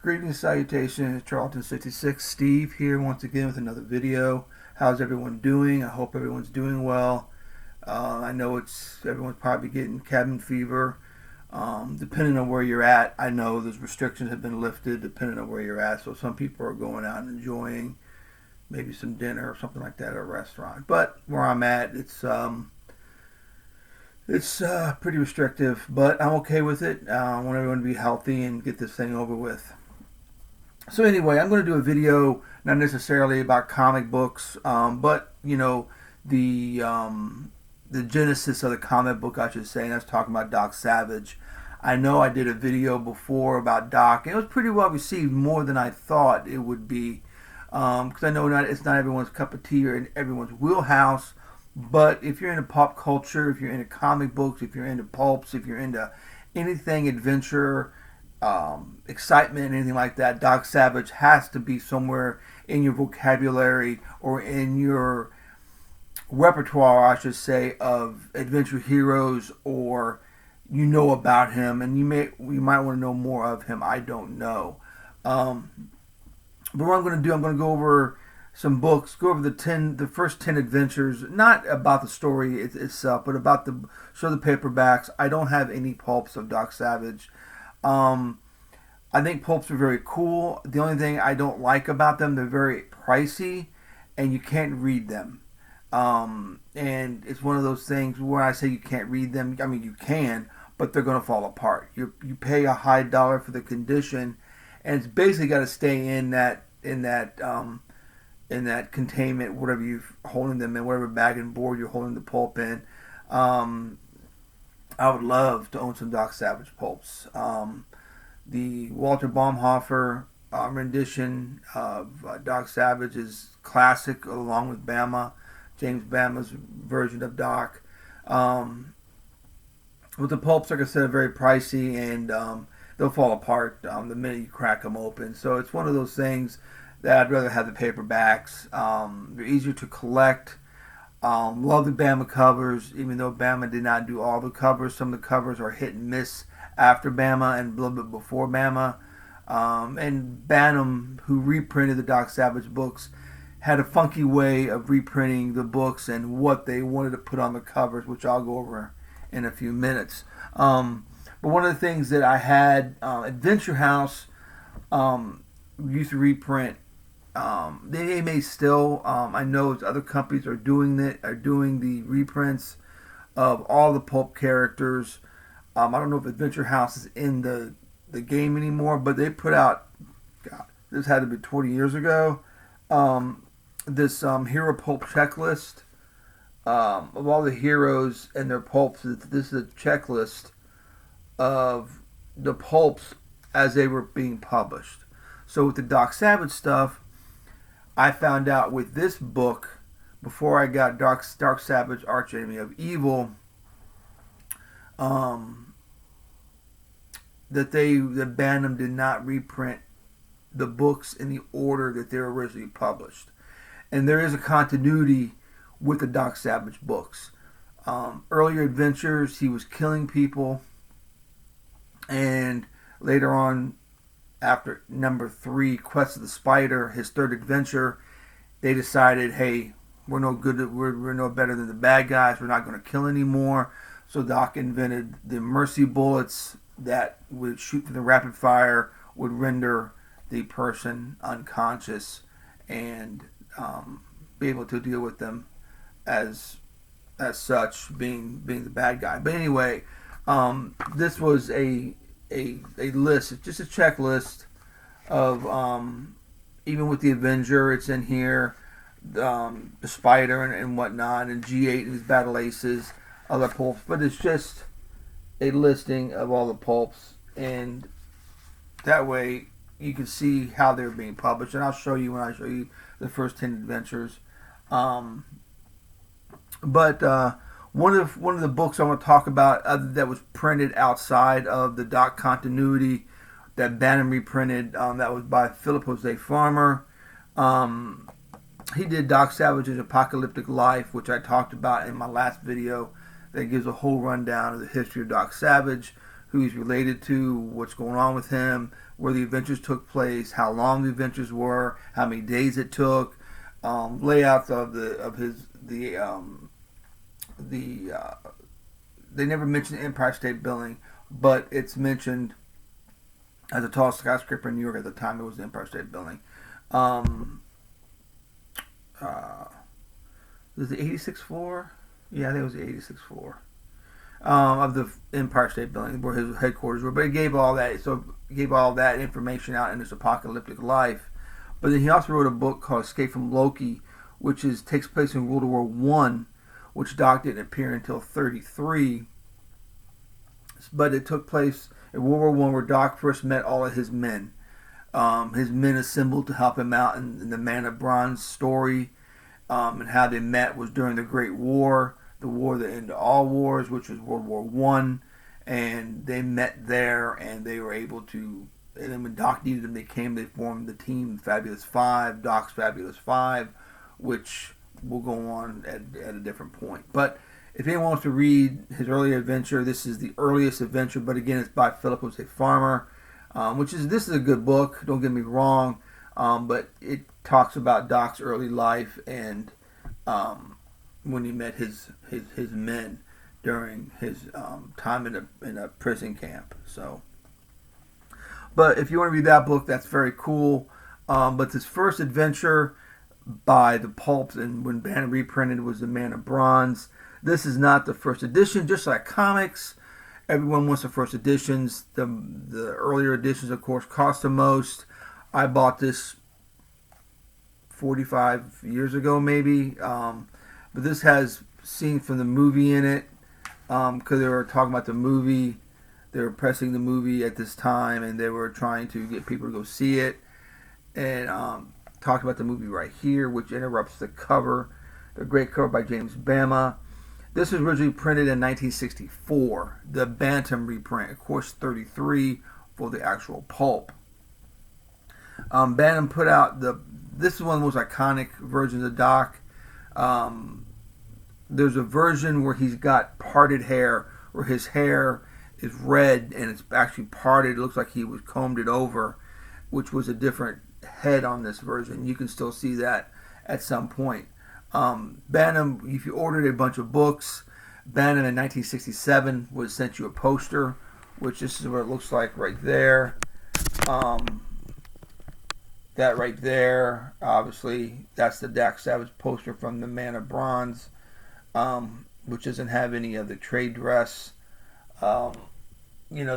Greetings, salutations, Charlton66. Steve here once again with another video. How's everyone doing? I hope everyone's doing well. I know everyone's probably getting cabin fever. Depending on where you're at, I know those restrictions have been lifted depending on where you're at. So some people are going out and enjoying maybe some dinner or something like that at a restaurant. But where I'm at, it's pretty restrictive, but I'm okay with it. I want everyone to be healthy and get this thing over with. So anyway, I'm going to do a video not necessarily about comic books, but the genesis of the comic book, I should say, and I was talking about Doc Savage. I know I did a video before about Doc, and it was pretty well received, more than I thought it would be, because I know it's not everyone's cup of tea or in everyone's wheelhouse. But if you're into pop culture, if you're into comic books, if you're into pulps, if you're into anything adventure, excitement, anything like that, Doc Savage has to be somewhere in your vocabulary or in your repertoire, I should say, of adventure heroes, or about him, and you might want to know more of him. I don't know. But what I'm going to do, I'm going to go over some books, go over the first 10 adventures, not about the story itself, but about the paperbacks. I don't have any pulps of Doc Savage. I think pulps are very cool. The only thing I don't like about them, they're very pricey, and you can't read them. And it's one of those things where I say you can't read them. I mean, you can, but they're going to fall apart. You pay a high dollar for the condition, and it's basically got to stay in that containment, whatever you're holding them in, whatever bag and board you're holding the pulp in. I would love to own some Doc Savage pulps. The Walter Baumhofer rendition of Doc Savage is classic, along with James Bama's version of Doc. With the pulps, like I said, are very pricey, and they'll fall apart the minute you crack them open. So it's one of those things that I'd rather have the paperbacks. They're easier to collect. Love the Bama covers, even though Bama did not do all the covers. Some of the covers are hit and miss after Bama and a little bit before Bama. And Bantam, who reprinted the Doc Savage books, had a funky way of reprinting the books and what they wanted to put on the covers, which I'll go over in a few minutes. But one of the things that I had, Adventure House used to reprint. They may still. I know other companies are doing the reprints of all the pulp characters. I don't know if Adventure House is in the game anymore, but they put out, God, this had to be 20 years ago, this hero pulp checklist of all the heroes and their pulps. This is a checklist of the pulps as they were being published. So with the Doc Savage stuff, I found out with this book, before I got Dark Savage, Arch Enemy of Evil, that Bantam did not reprint the books in the order that they were originally published. And there is a continuity with the Doc Savage books. Earlier adventures, he was killing people, and later on, after number 3, Quest of the Spider, his third adventure, they decided, hey, we're no good. We're no better than the bad guys. We're not going to kill anymore. So Doc invented the mercy bullets that would shoot through the rapid fire, would render the person unconscious, and be able to deal with them as such, being the bad guy. But anyway, this was a list. It's just a checklist of even with the Avenger, it's in here, the Spider and whatnot, and G8 and his battle aces, other pulps. But it's just a listing of all the pulps, and that way you can see how they're being published. And I'll show you when I show you the first 10 adventures. But one of the books I want to talk about that was printed outside of the Doc continuity that Bantam reprinted, that was by Philip Jose Farmer. He did Doc Savage's Apocalyptic Life, which I talked about in my last video, that gives a whole rundown of the history of Doc Savage, who he's related to, what's going on with him, where the adventures took place, how long the adventures were, how many days it took, layouts of they never mentioned the Empire State Building, but it's mentioned as a tall skyscraper in New York at the time. It was the Empire State Building. Was it the 86th floor? Yeah, I think it was the 86th floor of the Empire State Building where his headquarters were. But he gave all that, information out in his apocalyptic life. But then he also wrote a book called Escape from Loki, which takes place in World War I, which Doc didn't appear until 1933. But it took place in World War I, where Doc first met all of his men. His men assembled to help him out in the Man of Bronze story. And how they met was during the Great War, the war that ended all wars, which was World War I. And they met there, and they were able to. And then when Doc needed them, they formed the team Fabulous Five, Doc's Fabulous Five, which will go on at a different point. But if anyone wants to read his earlier adventure, this is the earliest adventure. But again, it's by Philip Jose Farmer, this is a good book. Don't get me wrong, but it talks about Doc's early life and when he met his men during his time in a prison camp. So. But if you want to read that book, that's very cool. But this first adventure by the Pulps, and when Bantam reprinted, was the Man of Bronze. This is not the first edition. Just like comics, everyone wants the first editions. The earlier editions, of course, cost the most. I bought this 45 years ago, maybe. But this has scenes from the movie in it, because they were talking about the movie. They were pressing the movie at this time, and they were trying to get people to go see it. And talked about the movie right here, which interrupts the cover. The great cover by James Bama. This was originally printed in 1964. The Bantam reprint, of course, 33 for the actual pulp. Bantam put out this is one of the most iconic versions of Doc. There's a version where he's got parted hair, where his hair is red and it's actually parted. It looks like he was combed it over, which was a different head on this version. You can still see that at some point. Bantam, if you ordered a bunch of books, Bantam in 1967 was sent you a poster, which this is what it looks like right there. That right there, obviously, that's the Doc Savage poster from the Man of Bronze, which doesn't have any of the trade dress. The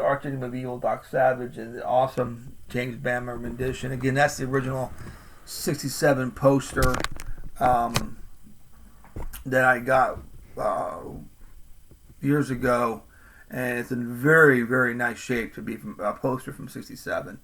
Archdeacon of Evil, Doc Savage, and the awesome James Bama rendition. Again, that's the original 67 poster that I got years ago, and it's in very, very nice shape to be from a poster from 67.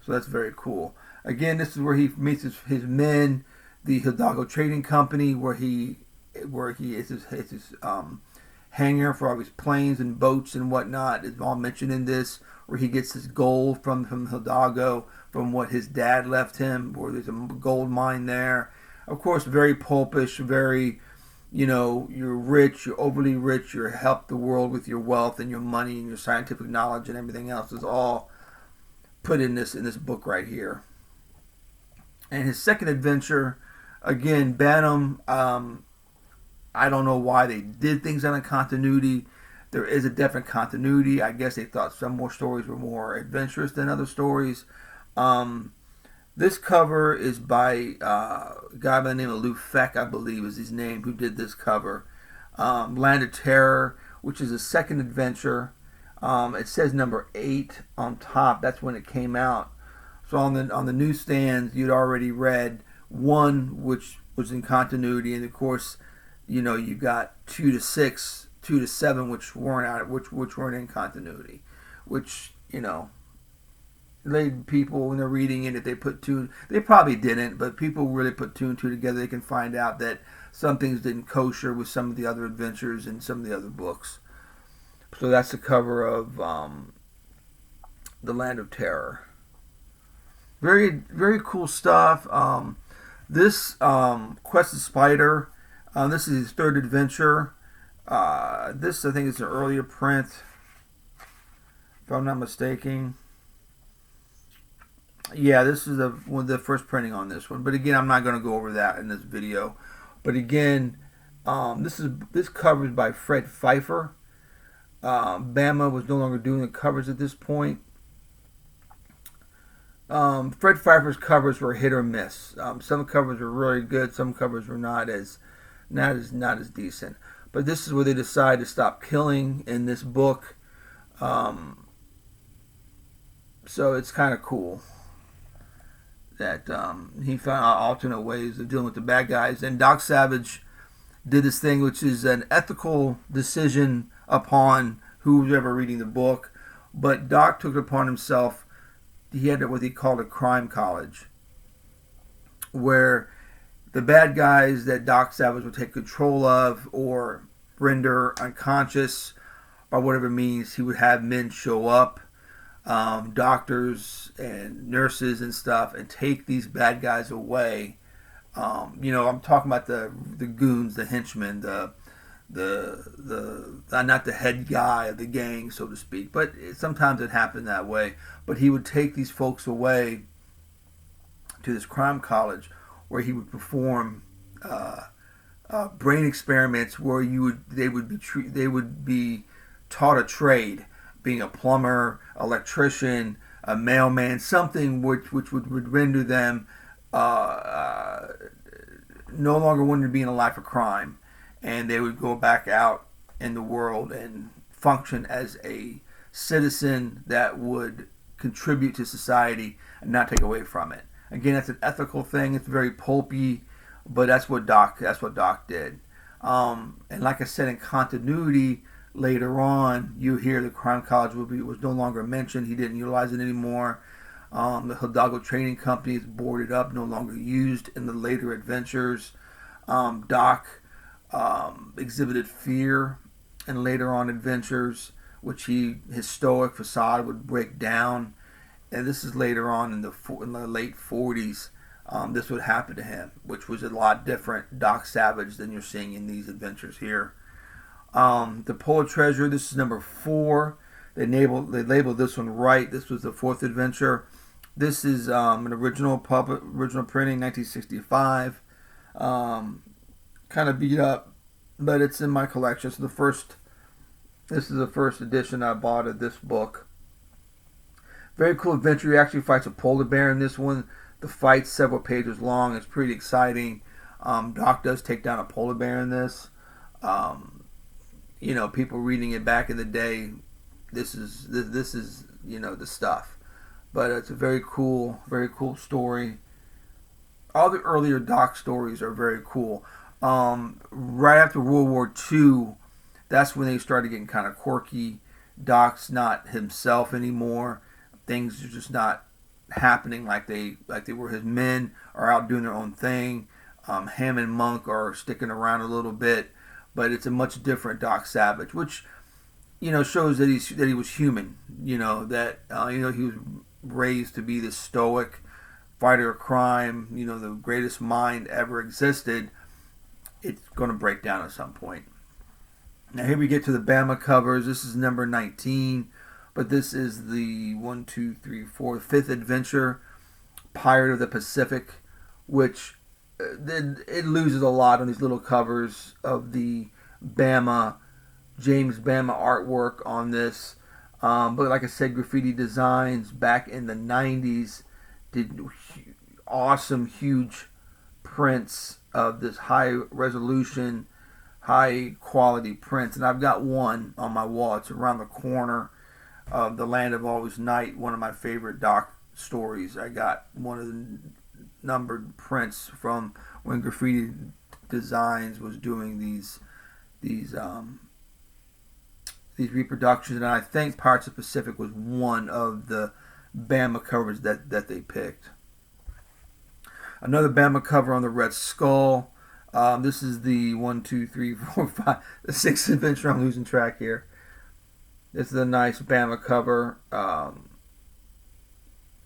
So that's very cool. Again, this is where he meets his men, the Hidalgo Trading Company, where he is his hangar for all his planes and boats and whatnot. Is all mentioned in this, where he gets his gold from Hidalgo, from what his dad left him, where there's a gold mine there. Of course, very pulpish, very, you're rich, you're overly rich, you help the world with your wealth and your money and your scientific knowledge and everything else is all put in this book right here. And his second adventure, again, Bantam, I don't know why they did things on a continuity. There is a definite continuity. I guess they thought some more stories were more adventurous than other stories. This cover is by a guy by the name of Lou Feck, I believe is his name, who did this cover. Land of Terror, which is a second adventure. It says number 8 on top. That's when it came out. So on the newsstands, you'd already read 1, which was in continuity, and of course, you got 2 to 6, 2 to 7, which weren't in continuity, which people when they're reading it, if they put two, they probably didn't, but people really put 2 and 2 together. They can find out that some things didn't kosher with some of the other adventures and some of the other books. So that's the cover of the Land of Terror. Very, very cool stuff. This Quest of Spider, this is his third adventure. This, I think, is an earlier print. if I'm not mistaken. Yeah, this is the first printing on this one. But again, I'm not going to go over that in this video. But again, this cover is by Fred Pfeiffer. Bama was no longer doing the covers at this point. Fred Pfeiffer's covers were hit or miss. Some covers were really good. Some covers were not as decent. But this is where they decide to stop killing in this book. So it's kind of cool that he found alternate ways of dealing with the bad guys. And Doc Savage did this thing, which is an ethical decision upon who's ever reading the book. But Doc took it upon himself. He had what he called a crime college, where the bad guys that Doc Savage would take control of or render unconscious by whatever means, he would have men show up, doctors and nurses and stuff, and take these bad guys away. I'm talking about the goons, the henchmen, the not the head guy of the gang, so to speak, but sometimes it happened that way. But he would take these folks away to this crime college where he would perform brain experiments where they would be taught a trade, being a plumber, electrician, a mailman, something which would render them no longer wanting to be in a life of crime. And they would go back out in the world and function as a citizen that would contribute to society and not take away from it. Again, that's an ethical thing. It's very pulpy, but that's what Doc did. And like I said, in continuity, later on, you hear the crime college was no longer mentioned. He didn't utilize it anymore. The Hidalgo Trading Company is boarded up, no longer used in the later adventures. Doc exhibited fear in later on adventures, which his stoic facade would break down. And this is later on in the late 40s. This would happen to him, which was a lot different Doc Savage than you're seeing in these adventures here. The Poet Treasury, this is number 4. They labeled this one right. This was the 4th adventure. This is an original printing, 1965. Kind of beat up, but it's in my collection. So this is the first edition I bought of this book. Very cool adventure. He actually fights a polar bear in this one. The fight's several pages long. It's pretty exciting. Doc does take down a polar bear in this. People reading it back in the day, this is the stuff. But it's a very cool story. All the earlier Doc stories are very cool. Right after World War II, that's when they started getting kind of quirky. Doc's not himself anymore. Things are just not happening like they were. His men are out doing their own thing. Ham and Monk are sticking around a little bit, but it's a much different Doc Savage, which shows that he was human. He was raised to be this stoic fighter of crime. The greatest mind ever existed. It's going to break down at some point. Now here we get to the Bama covers. This is number 19, but this is the 5th adventure, Pirate of the Pacific, which it loses a lot on these little covers of the James Bama artwork on this. But like I said, Graffiti Designs back in the 90s did awesome, huge prints of this high resolution, high quality prints. And I've got one on my wall. It's around the corner of The Land of Always Night, one of my favorite Doc stories. I got one of the numbered prints from when Graffiti Designs was doing these reproductions, and I think Pirates of the Pacific was one of the Bama covers that they picked. Another Bama cover on the Red Skull. This is the the 6th adventure. I'm losing track here. This is a nice Bama cover.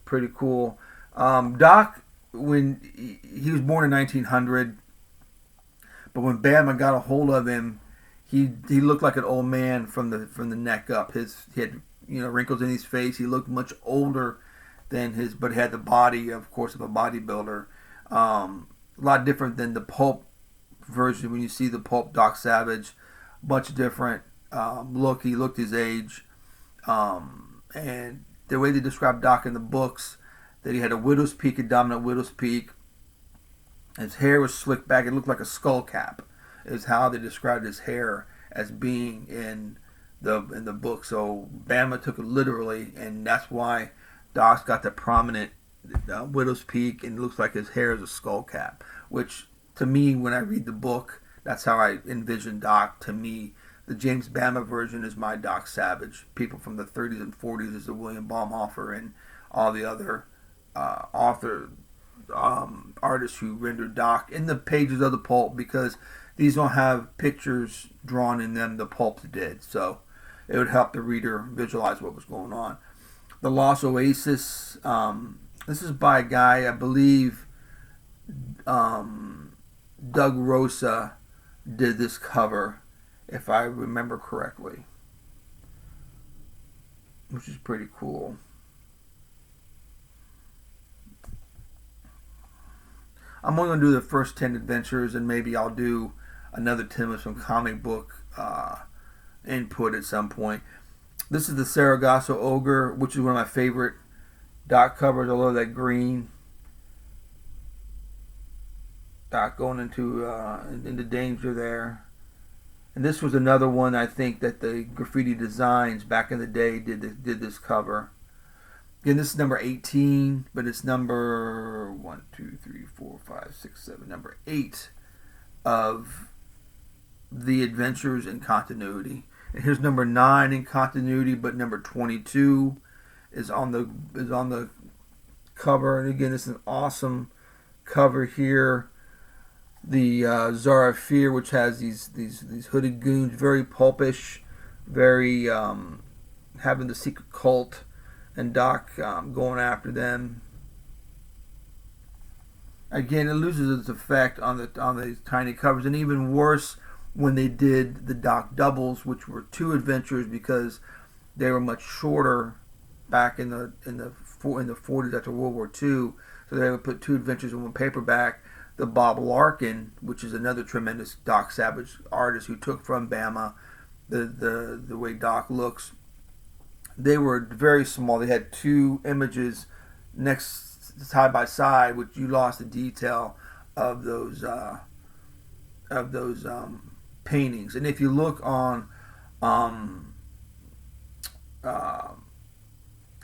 Pretty cool. Doc, when he was born in 1900, but when Bama got a hold of him, he looked like an old man from the neck up. He had wrinkles in his face. He looked much older than but he had the body, of course, of a bodybuilder. A lot different than the pulp version. When you see the pulp Doc Savage, much different look. He looked his age, and the way they described Doc in the books, that he had a widow's peak, a dominant widow's peak. His hair was slicked back. It looked like a skull cap. Is how they described his hair as being in the book. So Bama took it literally, and that's why Doc's got the prominent widow's peak, and it looks like his hair is a skull cap. Which, to me, when I read the book, that's how I envision Doc. To me, the James Bama version is my Doc Savage. People from the 30s and 40s is the William Baumhofer and all the other artists who rendered Doc in the pages of the pulp, because these don't have pictures drawn in them. The pulp did, so it would help the reader visualize what was going on. The Lost Oasis. This is by a guy, I believe, Doug Rosa did this cover, if I remember correctly, which is pretty cool. I'm only going to do the first 10 adventures, and maybe I'll do another 10 with some comic book input at some point. This is the Saragossa Ogre, which is one of my favorite Doc covers. I love that green. Doc going into danger there. And this was another one, I think, that the Graffiti Designs back in the day did this cover. Again, this is number 18, but it's number 1, 2, 3, 4, 5, 6, 7, number 8 of the Adventures in Continuity. And here's number 9 in continuity, but number 22 is on the cover. And again, it's an awesome cover here. The Czar of Fear, which has these hooded goons, very pulpish, very having the secret cult, and Doc going after them. Again, it loses its effect on these tiny covers, and even worse when they did the Doc doubles, which were 2 adventures, because they were much shorter back in the 40s after World War II. So they would put 2 adventures in one paperback. The Bob Larkin, which is another tremendous Doc Savage artist who took from Bama the way Doc looks. They were very small. They had 2 images side by side, which you lost the detail of those paintings. And if you look on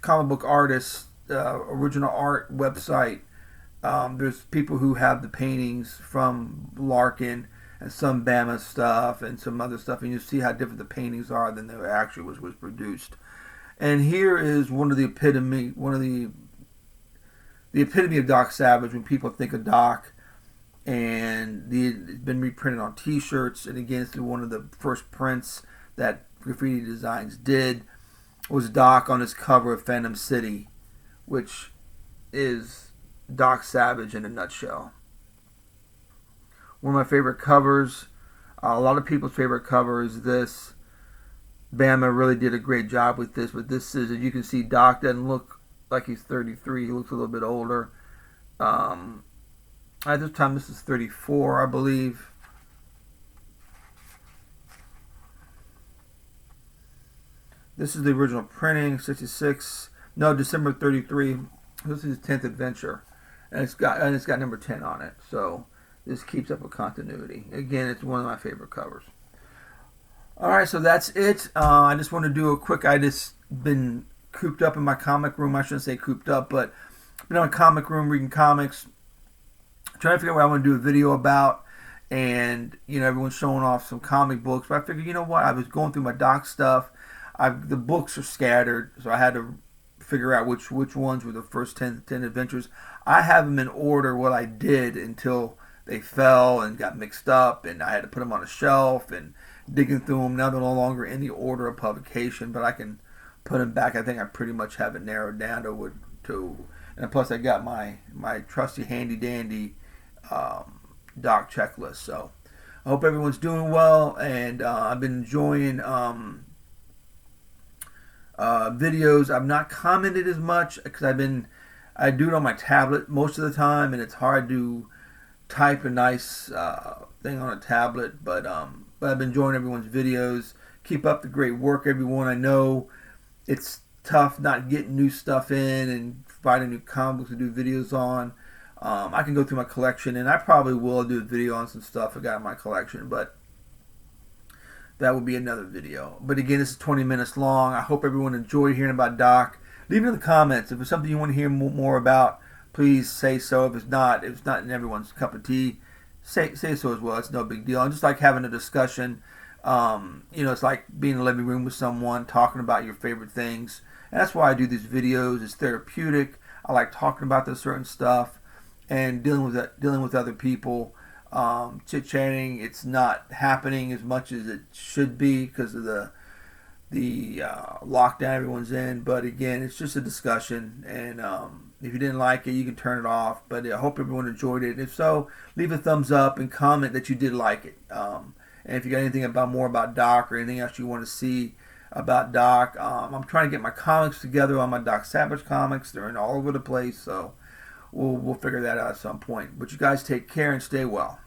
Comic Book Artists original art website, there's people who have the paintings from Larkin and some Bama stuff and some other stuff, and you see how different the paintings are than they actually was produced. And here is one of the epitome of Doc Savage when people think of Doc, and it's been reprinted on T-shirts. And again, it's one of the first prints that Graffiti Designs did, was Doc on his cover of Phantom City, which is Doc Savage in a nutshell. One of my favorite covers, a lot of people's favorite cover is this. Bama really did a great job with this, but this is, as you can see, Doc doesn't look like he's 33. He looks a little bit older. At this time, this is 34, I believe. This is the original printing, 66. No, December 33. This is his 10th adventure, and it's got number 10 on it. So this keeps up with continuity. Again, it's one of my favorite covers. All right, so that's it. I just want to do a quick. I just been cooped up in my comic room. I shouldn't say cooped up, but been in a comic room reading comics, trying to figure out what I want to do a video about. And everyone's showing off some comic books, but I figured, you know what? I was going through my Doc stuff. The books are scattered, so I had to figure out which ones were the first 10 adventures. I have them in order what I did until they fell and got mixed up, and I had to put them on a shelf and digging through them. Now they're no longer in the order of publication, but I can put them back. I think I pretty much have it narrowed down to and plus I got my trusty handy dandy Doc checklist. So I hope everyone's doing well, and I've been enjoying Videos, I've not commented as much because I do it on my tablet most of the time, and it's hard to type a nice thing on a tablet. But I've been enjoying everyone's videos. Keep up the great work, everyone. I know it's tough not getting new stuff in and finding new comic books to do videos on. I can go through my collection, and I probably will do a video on some stuff I got in my collection, but that will be another video. But again, this is 20 minutes long. I hope everyone enjoyed hearing about Doc. Leave it in the comments. If it's something you want to hear more about, please say so. If it's not in everyone's cup of tea, say so as well. It's no big deal. I just like having a discussion. It's like being in a living room with someone, talking about your favorite things. And that's why I do these videos. It's therapeutic. I like talking about this certain stuff and dealing with other people. Chit-chatting, it's not happening as much as it should be because of the lockdown everyone's in. But again, it's just a discussion, and if you didn't like it, you can turn it off. But I hope everyone enjoyed it. If so, leave a thumbs up and comment that you did like it. And if you got anything more about Doc or anything else you want to see about Doc, I'm trying to get my comics together on my Doc Savage comics. They're in all over the place, so we'll figure that out at some point. But you guys take care and stay well.